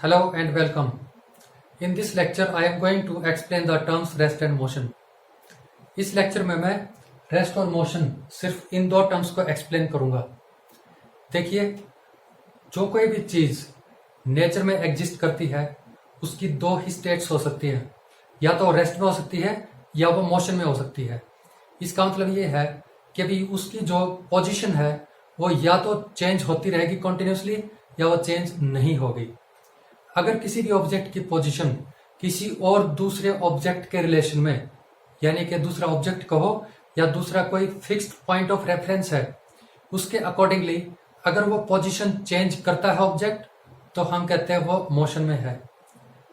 Hello and welcome. In this lecture, I am going to explain the terms rest and motion. इस lecture में मैं rest और motion सिर्फ इन दो terms को एक्सप्लेन करूंगा। देखिए, जो कोई भी चीज नेचर में एग्जिस्ट करती है उसकी दो ही स्टेट्स हो सकती है, या तो रेस्ट में हो सकती है या वो मोशन में हो सकती है। इसका मतलब ये है कि भी उसकी जो पोजीशन है वो या तो चेंज होती रहेगी कंटिन्यूसली या वो चेंज नहीं होगी। अगर किसी भी ऑब्जेक्ट की पोजीशन किसी और दूसरे ऑब्जेक्ट के रिलेशन में, यानी कि दूसरा ऑब्जेक्ट कहो या दूसरा कोई फिक्स्ड पॉइंट ऑफ रेफरेंस है, उसके अकॉर्डिंगली अगर वो पोजीशन चेंज करता है ऑब्जेक्ट, तो हम कहते हैं वो मोशन में है।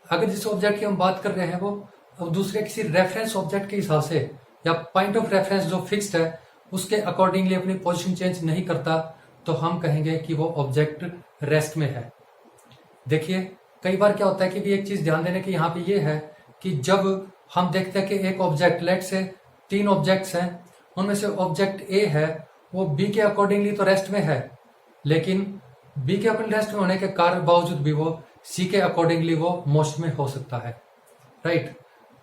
अगर जिस ऑब्जेक्ट की हम बात कर रहे हैं वो दूसरे किसी रेफरेंस ऑब्जेक्ट के हिसाब से या पॉइंट ऑफ रेफरेंस जो फिक्स्ड है उसके अकॉर्डिंगली अपनी पोजीशन चेंज नहीं करता, तो हम कहेंगे कि वो ऑब्जेक्ट रेस्ट में है। देखिए, कई बार क्या होता है कि भी एक चीज ध्यान देने की यहाँ पे ये है कि जब हम देखते हैं कि एक ऑब्जेक्ट, लेट से 3 ऑब्जेक्ट्स हैं, उनमें से ऑब्जेक्ट ए है वो बी के अकॉर्डिंगली तो रेस्ट में है, लेकिन बी के अपने रेस्ट में होने के कारण बावजूद भी वो सी के अकॉर्डिंगली वो मोशन में हो सकता है। राइट।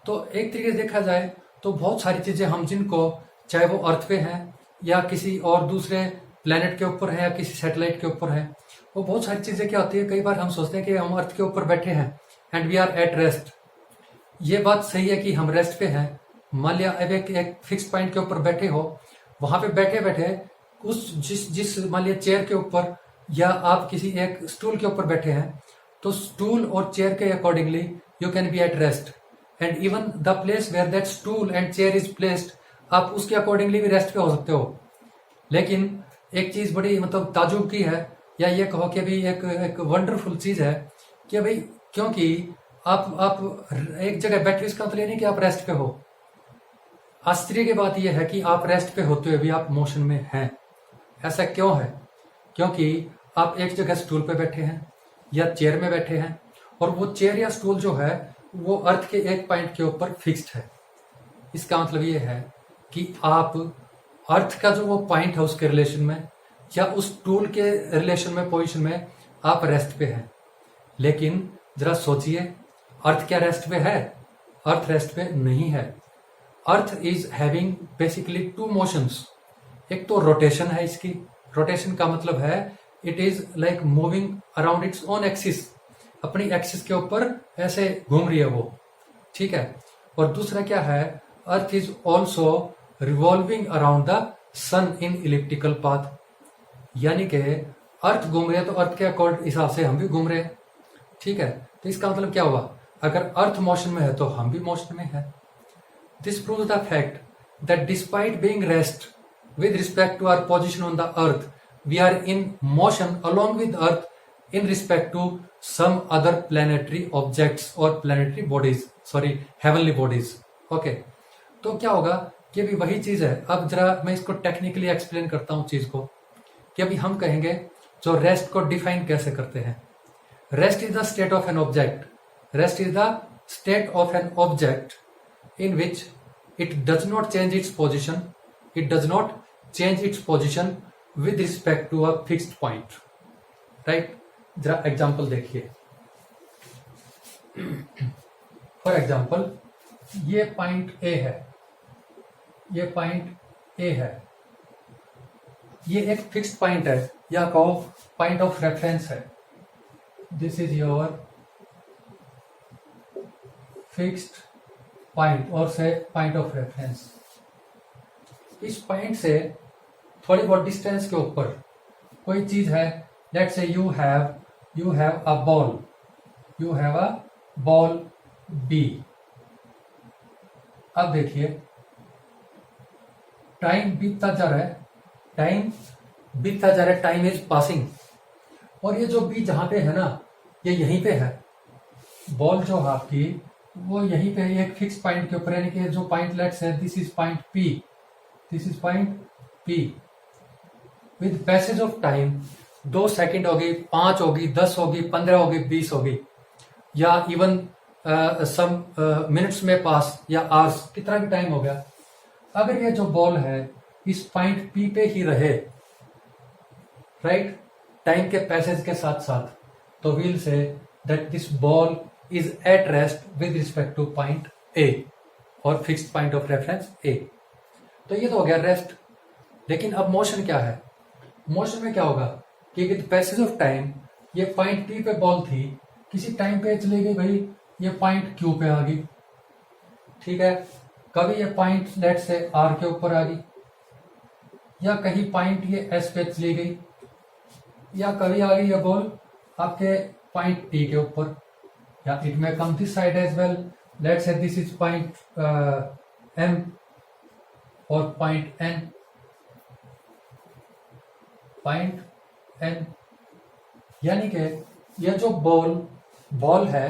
तो एक तरीके से देखा जाए तो बहुत सारी चीजें हम जिनको, चाहे वो अर्थ पे हैं या किसी और दूसरे प्लेनेट के ऊपर है या किसी सैटेलाइट के ऊपर है, वो बहुत सारी चीजें क्या होती है, कई बार हम सोचते हैं कि हम अर्थ के ऊपर बैठे हैं and we are at rest. ये बात सही है कि हम रेस्ट पे हैं। मान लिया अब एक फिक्स पॉइंट के ऊपर बैठे हो, वहां पे बैठे बैठे उस जिस मान लिया चेयर के ऊपर या आप किसी एक स्टूल के ऊपर बैठे हैं, तो स्टूल और चेयर के accordingly you can be at rest and even the place where that stool and chair is placed, आप उसके अकॉर्डिंगली भी रेस्ट पे हो सकते हो। लेकिन एक चीज बड़ी मतलब ताजुब की है, या ये कहो कि भाई एक वंडरफुल चीज है कि भाई क्योंकि आप एक जगह बैठे, इसका मतलब ये नहीं कि आप रेस्ट पे हो। आश्चर्य की बात यह है कि आप रेस्ट पे होते हुए भी आप मोशन में हैं। ऐसा क्यों है? क्योंकि आप एक जगह स्टूल पे बैठे हैं या चेयर में बैठे हैं, और वो चेयर या स्टूल जो है वो अर्थ के एक पॉइंट के ऊपर फिक्स्ड है। इसका मतलब ये है कि आप अर्थ का जो वो पॉइंट है उसके रिलेशन में या उस टूल के रिलेशन में, पोजीशन में आप रेस्ट पे हैं। लेकिन जरा सोचिए, अर्थ क्या रेस्ट पे है? अर्थ रेस्ट पे नहीं है। Earth is having basically 2 motions. एक तो रोटेशन है इसकी। रोटेशन का मतलब है it is like moving around its own axis, अपनी एक्सिस के ऊपर ऐसे घूम रही है वो। ठीक है। और दूसरा क्या है, earth is also revolving around the sun in elliptical path, यानी कि अर्थ घूम रहे हैं तो अर्थ के अकॉर्ड हिसाब से हम भी घूम रहे हैं। ठीक है। तो इसका मतलब क्या हुआ, अगर अर्थ मोशन में है तो हम भी मोशन में है। This proves the fact that despite being rest with respect to our position on the earth, we are in motion along with earth in respect to some other planetary objects और planetary bodies, sorry heavenly bodies. Okay. तो क्या होगा कि भी वही चीज है। अब जरा मैं इसको टेक्निकली एक्सप्लेन करता हूं चीज को, कि अभी हम कहेंगे जो रेस्ट को डिफाइन कैसे करते हैं। Rest is the state of an object. Rest is the state of an object in which it does not change its position, it does not change its position with respect to a fixed point. Right. जरा example देखिए। For example, ये point A है, ये point A है, ये एक fixed point है या कहो पॉइंट ऑफ रेफरेंस है। This is your fixed point और से पॉइंट ऑफ रेफरेंस। इस पॉइंट से थोड़ी बहुत डिस्टेंस के ऊपर कोई चीज है, let's say you have a ball, you have a ball B. अब देखिए, टाइम बीतता जा रहा है, टाइम बीतता जा रहा है, टाइम इज पासिंग, और ये जो बी जहां पे है ना, ये यहीं पे है। बॉल जो है आपकी वो यहीं पे है, एक फिक्स पॉइंट के ऊपर, यानी कि जो पॉइंट लेट्स है this is point P, this is point P. With passage of time 2 second होगी, 5 होगी, 10 होगी, 15 होगी, 20 होगी, या इवन सम मिनट्स में पास या आवर्स, कितना भी टाइम हो गया, अगर ये जो बॉल है इस पॉइंट पी पे ही रहे, राइट, टाइम के पैसेज के साथ साथ, तो वील से that this ball is at rest with respect to point A और fixed point of reference A। तो ये तो हो गया रेस्ट। लेकिन अब मोशन क्या है? मोशन में क्या होगा कि विद पैसेज ऑफ टाइम ये पॉइंट P पे बॉल थी, किसी टाइम पे चली गई भाई, ये पॉइंट Q पे आ गई, ठीक है। कभी ये पॉइंट लेट से R के ऊपर आ गई, या कहीं पॉइंट ये S पे चली गई, या कभी आ गई ये बॉल आपके पॉइंट T के ऊपर, या it may come this side as well. Let's say this is point M और पॉइंट N, यानी कि यह जो बॉल है,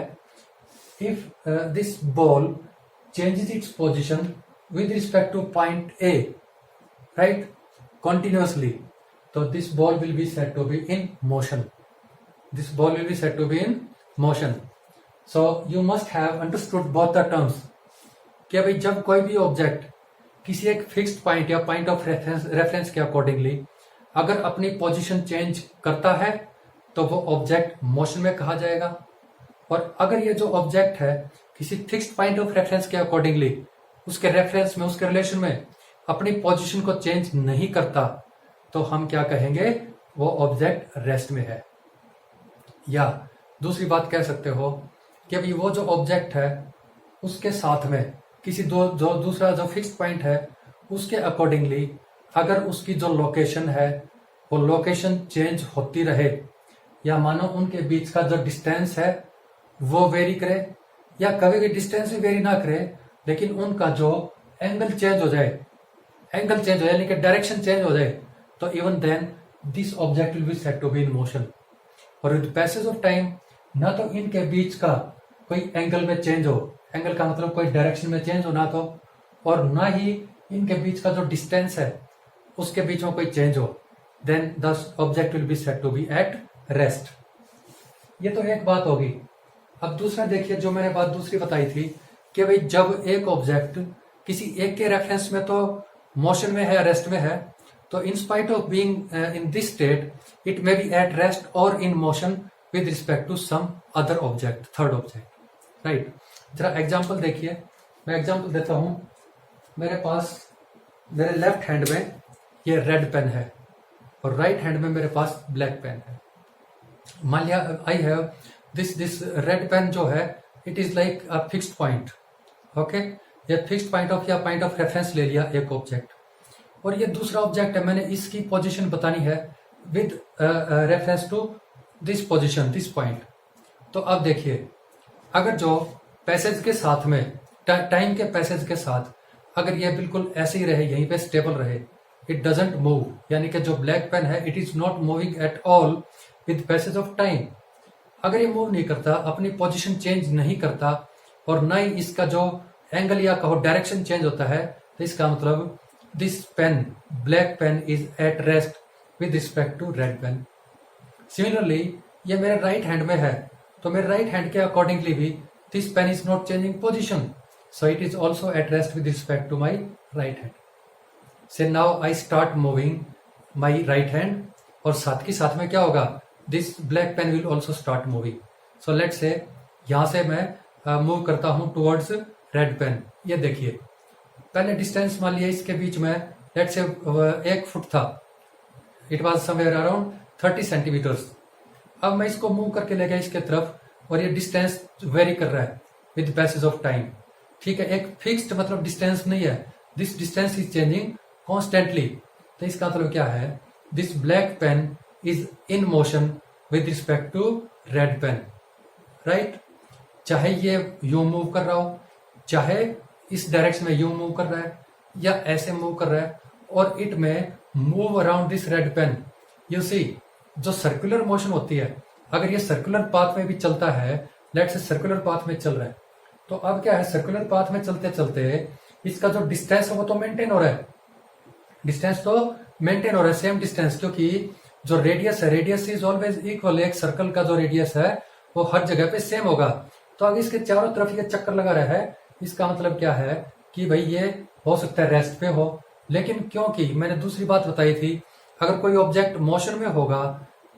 if this ball changes its position with respect to point A, right, continuously, so this ball will be said to be in motion. This ball will be said to be in motion. So you must have understood both the terms कि भाई जब कोई भी object किसी एक fixed point या point of reference के accordingly अगर अपनी पोजीशन चेंज करता है तो वो ऑब्जेक्ट मोशन में कहा जाएगा, और अगर ये जो ऑब्जेक्ट है किसी फिक्स्ड पॉइंट ऑफ रेफरेंस के अकॉर्डिंगली उसके रेफरेंस में, उसके रिलेशन में अपनी पोजीशन को चेंज नहीं करता, तो हम क्या कहेंगे? वो ऑब्जेक्ट रेस्ट में है। या दूसरी बात कह सकते हो कि अभी वो जो ऑब्जेक्ट है उसके साथ में किसी दूसरा जो फिक्स्ड पॉइंट है उसके अकॉर्डिंगली अगर उसकी जो लोकेशन है वो लोकेशन चेंज होती रहे, या मानो उनके बीच का जो डिस्टेंस है वो वेरी करे, या कभी भी डिस्टेंस भी वेरी ना करे, लेकिन उनका जो एंगल चेंज हो जाए, यानी कि डायरेक्शन चेंज हो जाए, तो even then this object will be said to be in motion. और विद पैसेज ऑफ टाइम ना तो इनके बीच का कोई एंगल में चेंज हो, एंगल का मतलब कोई डायरेक्शन में चेंज हो ना तो, और ना ही इनके बीच का जो डिस्टेंस है उसके बीच में कोई चेंज हो, then the object will be said to be at rest. ये तो एक बात होगी। अब दूसरा देखिए, जो मैंने बात दूसरी बताई थी कि भाई जब एक ऑब्जेक्ट किसी एक के रेफरेंस में तो मोशन में है, रेस्ट में है, तो in spite of being in this state it may be at rest और in motion with respect to some other object, third object, right. जरा एग्जांपल देखिए, मैं एग्जांपल देता हूं। मेरे पास मेरे लेफ्ट हैंड में ये रेड पेन है और राइट हैंड में मेरे पास ब्लैक पेन है। मान लिया I have this red pen जो है it is like a fixed point, okay. ये फिक्स्ड पॉइंट ऑफ या पॉइंट ऑफ रेफरेंस ले लिया एक ऑब्जेक्ट, और ये दूसरा ऑब्जेक्ट है, मैंने इसकी पोजीशन बतानी है with reference to this position, this point. तो अब देखिए, अगर जो पैसेज के साथ में टाइम के पैसेज के साथ अगर ये बिल्कुल ऐसे ही रहे, यहीं पे स्टेबल रहे, इट डजेंट मूव, यानी कि जो ब्लैक पेन है it is not moving at all with passage of time. अगर ये मूव नहीं करता, अपनी पोजीशन चेंज नहीं करता, और ना ही इसका जो एंगल या कहो डायरेक्शन चेंज होता है, तो इसका मतलब this pen, black pen is at rest with respect to red pen. Similarly ये मेरे राइट हैंड में है, तो मेरे राइट हैंड के अकॉर्डिंगली भी this pen is not changing position, so it is also at rest with respect to my right hand. So now I start moving my right hand, और साथ के साथ में क्या होगा, this black pen will also start moving. So let's say यहां से मैं मूव करता हूं टुवर्ड्स रेड पेन। ये देखिए, पहले डिस्टेंस मान लिया इसके बीच में लेट्स से 1 फुट था, it was somewhere around 30 centimetres. अब मैं इसको मूव करके ले गया इसके तरफ, और ये डिस्टेंस वेरी कर रहा है विद पैसेज ऑफ टाइम, ठीक है। एक फिक्स्ड मतलब डिस्टेंस नहीं है, this distance is changing constantly. तो इसका मतलब क्या है, this black pen is in motion with respect to red pen, right. चाहे ये यूं मूव कर रहा हो, चाहे इस डायरेक्शन में यूं मूव कर रहा है, या ऐसे मूव कर रहा है, और it may move around this red pen. You see, जो सर्कुलर मोशन होती है, अगर ये सर्कुलर पाथ में भी चलता है, लेट्स से सर्कुलर पाथ में चल रहा है, तो अब क्या है, सर्कुलर पाथ में चलते चलते इसका जो डिस्टेंस है वो तो मेंटेन हो रहा है, डिस्टेंस तो मेंटेन हो रहा है, सेम डिस्टेंस, क्योंकि जो रेडियस है, रेडियस इज ऑलवेज इक्वल। एक सर्कल का जो रेडियस है वो हर जगह पे सेम होगा। तो अगर इसके चारों तरफ ये चक्कर लगा रहा है, इसका मतलब क्या है कि भाई ये हो सकता है रेस्ट पे हो, लेकिन क्योंकि मैंने दूसरी बात बताई थी, अगर कोई ऑब्जेक्ट मोशन में होगा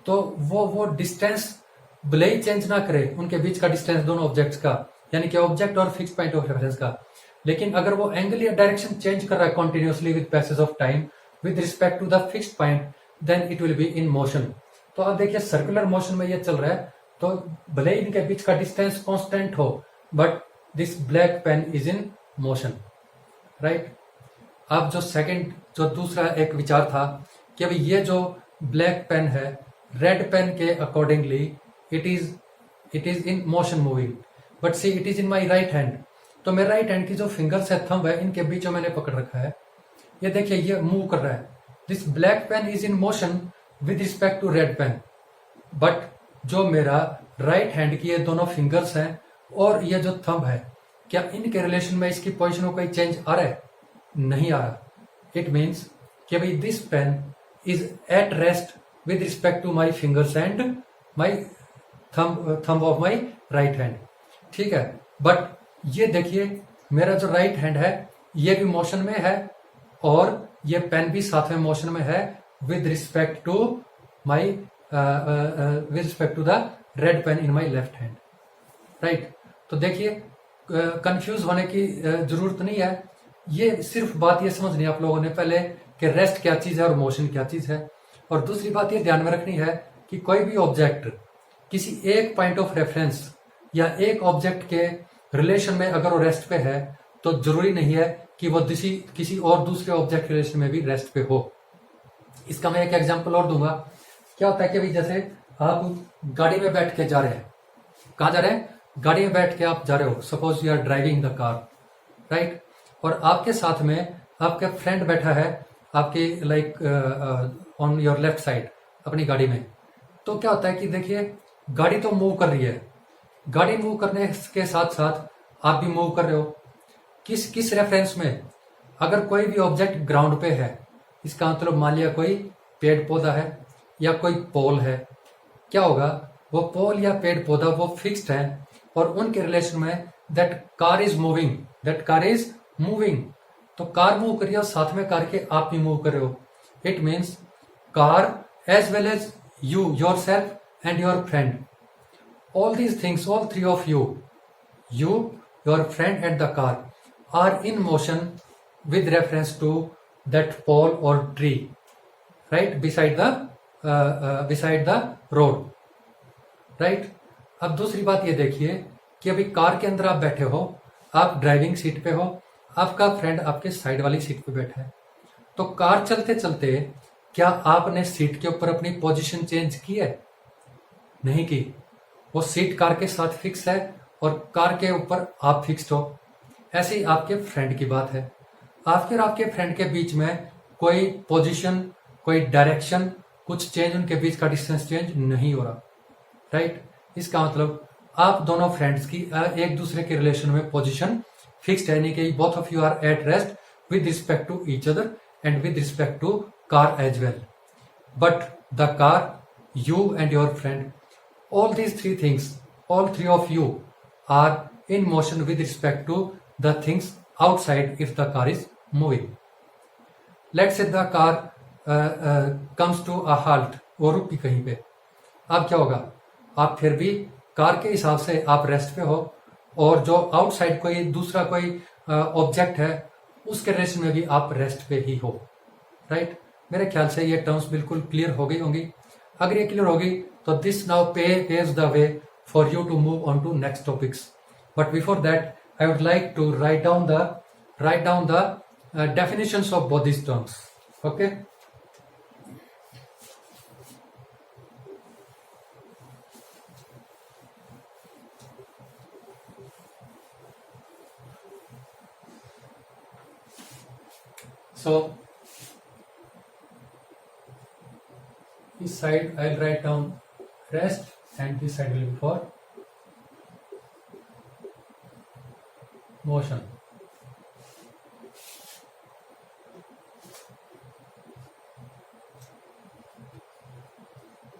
तो वो डिस्टेंस भले ही चेंज ना करे उनके बीच का डिस्टेंस दोनों ऑब्जेक्ट्स का, यानी कि ऑब्जेक्ट और फिक्स पॉइंट ऑफ रेफरेंस का, लेकिन अगर वो एंगल या डायरेक्शन चेंज कर रहा है continuously with passage of time with respect to the fixed point, then it will be in motion. तो अब देखिए सर्कुलर मोशन में ये चल रहा है, तो भले ही इनके बीच का डिस्टेंस कांस्टेंट हो, but this black pen is in motion, right. अब जो दूसरा एक विचार था कि अभी ये जो ब्लैक पेन है, रेड पेन के accordingly it is in motion moving, but see it is in my right hand. तो मेरे राइट हैंड की जो फिंगर्स है, थंब है, इनके बीच में मैंने पकड़ रखा है, ये देखिए ये मूव कर रहा है। This black pen is in motion with respect to red pen, but जो मेरा राइट हैंड की ये दोनों फिंगर्स हैं और ये जो थंब है, क्या इनके रिलेशन में इसकी पोजिशन में कोई चेंज आ रहा है? नहीं आ रहा। इट मीन्स कि भाई this pen is at rest with respect to my fingers and my thumb of my right hand, ठीक है। बट ये देखिए मेरा जो राइट हैंड है ये भी मोशन में है और ये पेन भी साथ में मोशन में है with respect to my with respect to the red pen in my left hand, right. तो देखिए कंफ्यूज होने की जरूरत नहीं है, ये सिर्फ बात ये समझनी है आप लोगों ने पहले कि रेस्ट क्या चीज है और मोशन क्या चीज है। और दूसरी बात ये ध्यान में रखनी है कि कोई भी ऑब्जेक्ट किसी एक पॉइंट ऑफ रेफरेंस या एक ऑब्जेक्ट के रिलेशन में अगर वो रेस्ट पे है तो जरूरी नहीं है कि वो किसी और दूसरे ऑब्जेक्ट रिलेशन में भी रेस्ट पे हो। इसका मैं एक एग्जांपल और दूंगा। क्या होता है कि भाई जैसे आप गाड़ी में बैठ के जा रहे हैं, कहाँ जा रहे हैं? गाड़ी में बैठ के आप जा रहे हो, suppose you are driving the car, right. और आपके साथ में आपका फ्रेंड बैठा है आपके like on your left side अपनी गाड़ी में। तो क्या होता है कि देखिए गाड़ी तो मूव कर रही है, गाड़ी मूव करने के साथ साथ आप भी मूव कर रहे हो। किस किस रेफरेंस में? अगर कोई भी ऑब्जेक्ट ग्राउंड पे है, इसका मतलब मान लिया कोई पेड़ पौधा है या कोई पोल है, क्या होगा? वो पोल या पेड़ पौधा वो फिक्स्ड है और उनके रिलेशन में that car is moving, that car is moving. तो कार मूव कर रही है और साथ में कार के आप भी मूव कर रहे हो। It means car as well as you, yourself and your friend, all these things, all three of you, your friend and the car are in motion with reference to that pole or tree, right, beside the road, right। अब दूसरी बात ये देखिए कि अभी car के अंदर आप बैठे हो, आप ड्राइविंग सीट पे हो, आपका फ्रेंड आपके साइड वाली सीट पे बैठा है। तो कार चलते चलते क्या आपने सीट के ऊपर अपनी पोजीशन चेंज की है? नहीं की। वो सीट कार के साथ फिक्स है और कार के ऊपर आप फिक्स्ड हो। ऐसे ही आपके फ्रेंड की बात है, आपके और आपके फ्रेंड के बीच में कोई पोजीशन, कोई डायरेक्शन, कुछ चेंज, उनके बीच का डिस्टेंस चेंज नहीं हो रहा, राइट। इसका मतलब आप दोनों फ्रेंड्स की एक दूसरे के रिलेशन में पोजीशन फिक्स्ड है, यानी कि both of you are at rest with respect to each other and with respect to car as well. But the car, you and your friend, all these three things, all three of you are in motion with respect to the things outside if the car is moving. Let's say the car comes to a halt, वो रुक गई कहीं पे। अब क्या होगा? आप फिर भी कार के हिसाब से आप रेस्ट पे हो और जो आउटसाइड कोई दूसरा कोई ऑब्जेक्ट है उसके रिलेशन में भी आप रेस्ट पे ही हो, राइट। मेरे ख्याल से ये टर्म्स बिल्कुल क्लियर हो गई होंगी। अगर ये क्लियर होगी तो this now paves the way for you to move on to next topics. But before that I would like to write down the definitions of both this terms, okay. So this side I'll write down rest and this side will be for motion.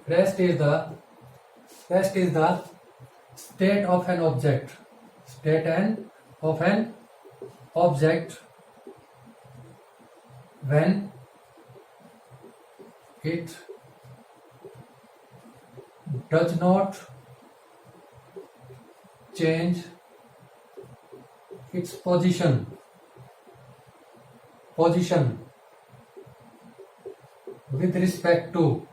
Rest is the state of an object, when it does not change its position with respect to,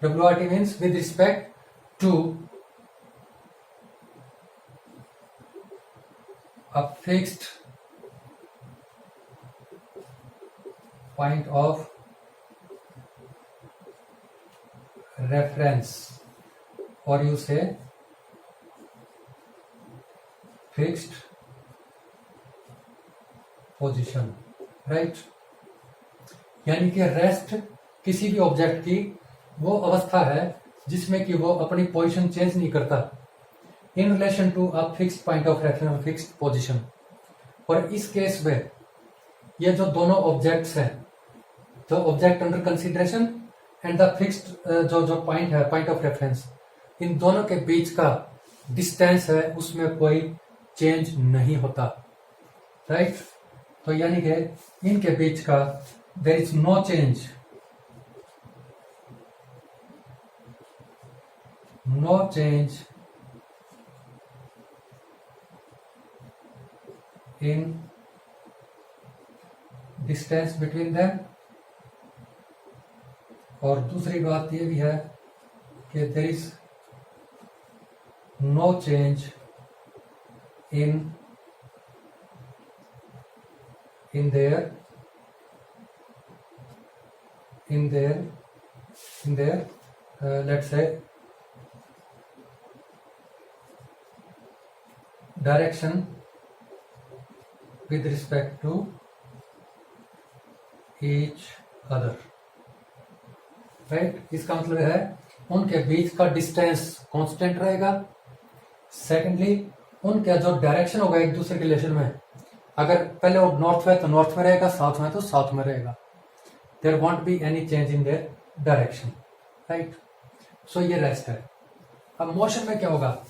WRT means with respect to a fixed point of reference, or you say fixed position, right. यानी कि rest किसी भी object की वो अवस्था है जिसमें कि वो अपनी पोजीशन चेंज नहीं करता in relation to a fixed point of reference, fixed position. और इस केस में ये जो दोनों ऑब्जेक्ट्स हैं, जो object under consideration and the fixed जो पॉइंट है, पॉइंट ऑफ रेफरेंस, इन दोनों के बीच का डिस्टेंस है उसमें कोई चेंज नहीं होता, राइट। तो यानी कि इनके बीच का there is no change, in distance between them. और दूसरी बात ये भी है कि there is no change in their let's say direction with respect to each other, राइट। इसका मतलब है उनके बीच का डिस्टेंस कांस्टेंट रहेगा। सेकेंडली उनका जो डायरेक्शन होगा एक दूसरे के रिलेशन में, अगर पहले वो नॉर्थ में तो नॉर्थ में रहेगा, साउथ में तो साउथ में रहेगा। There won't be any change in their direction, right. So ये रेस्ट है। अब मोशन में क्या होगा?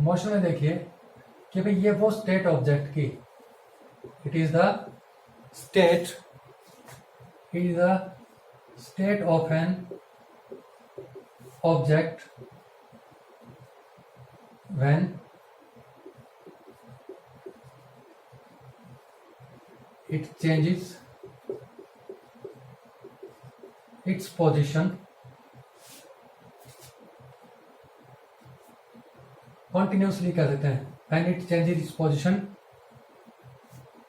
मोशन में देखिए कि भाई ये वो स्टेट ऑब्जेक्ट की, it is the state of an object when it changes its position continuously, कह देते हैं, and it changes its position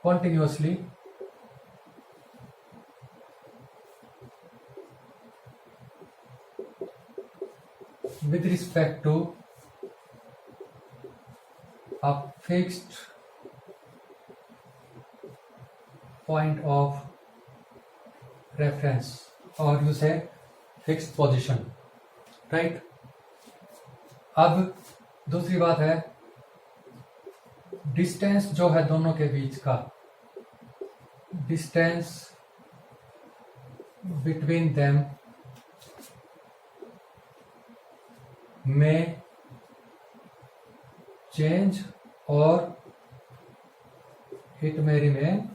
continuously with respect to a fixed point of reference, or you say fixed position, right। अब दूसरी बात है distance जो है दोनों के बीच का, डिस्टेंस बिटवीन देम में चेंज और इट मे रिमेन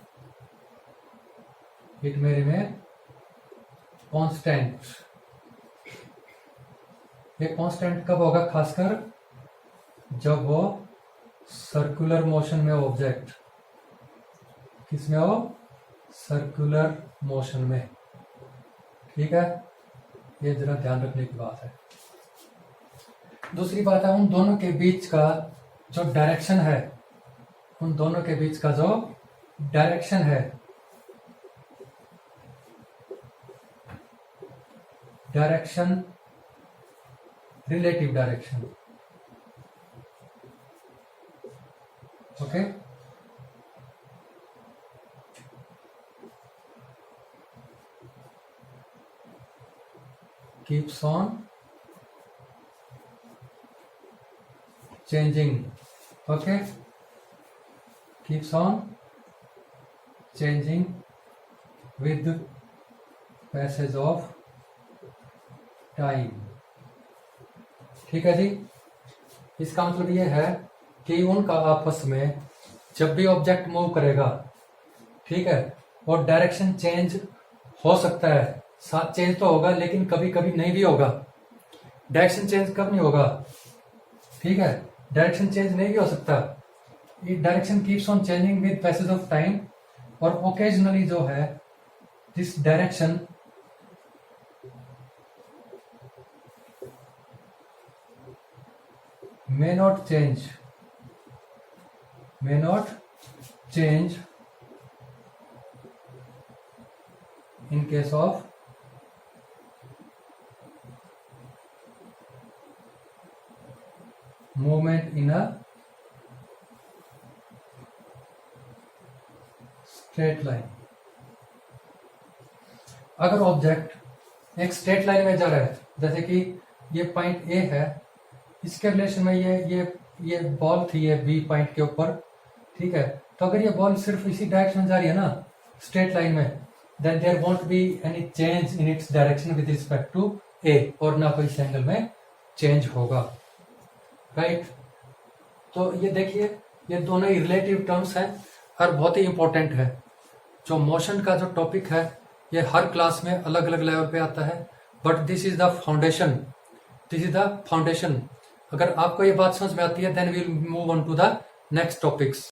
कांस्टेंट। ये कांस्टेंट कब होगा? खासकर जब वो सर्कुलर मोशन में ऑब्जेक्ट, किसमें हो? सर्कुलर मोशन में, ठीक है। ये जरा ध्यान रखने की बात है। दूसरी बात है उन दोनों के बीच का जो डायरेक्शन है, उन दोनों के बीच का जो डायरेक्शन है, direction, relative direction, okay. Keeps on changing, okay, keeps on changing with passage of time, ठीक है जी। इसका मतलब ये है कि उनका आपस में जब भी ऑब्जेक्ट मूव करेगा, ठीक है, और डायरेक्शन चेंज हो सकता है, साथ चेंज तो होगा लेकिन कभी कभी नहीं भी होगा। डायरेक्शन चेंज कब नहीं होगा? ठीक है, डायरेक्शन चेंज नहीं भी हो सकता, direction keeps on changing with passage of time, और ओकेजनली जो है this direction may not change in case of movement in a straight line। अगर ऑब्जेक्ट एक स्ट्रेट लाइन में जा रहा है, जैसे कि ये पॉइंट ए है, इसके रिलेशन में ये बॉल थी ये बी पॉइंट के ऊपर, ठीक है, तो अगर ये बॉल सिर्फ इसी डायरेक्शन में जा रही है ना स्ट्रेट लाइन में, then there won't be any change in its direction with respect to A, और ना कोई एंगल में चेंज होगा, राइट। तो ये देखिए ये दोनों ही रिलेटिव टर्म्स हैं और बहुत ही इंपॉर्टेंट है। जो मोशन का जो टॉपिक है ये हर क्लास में अलग अलग लेवल पे आता है, but this is the foundation. अगर आपको ये बात समझ में आती है then we'll move on to the next topics.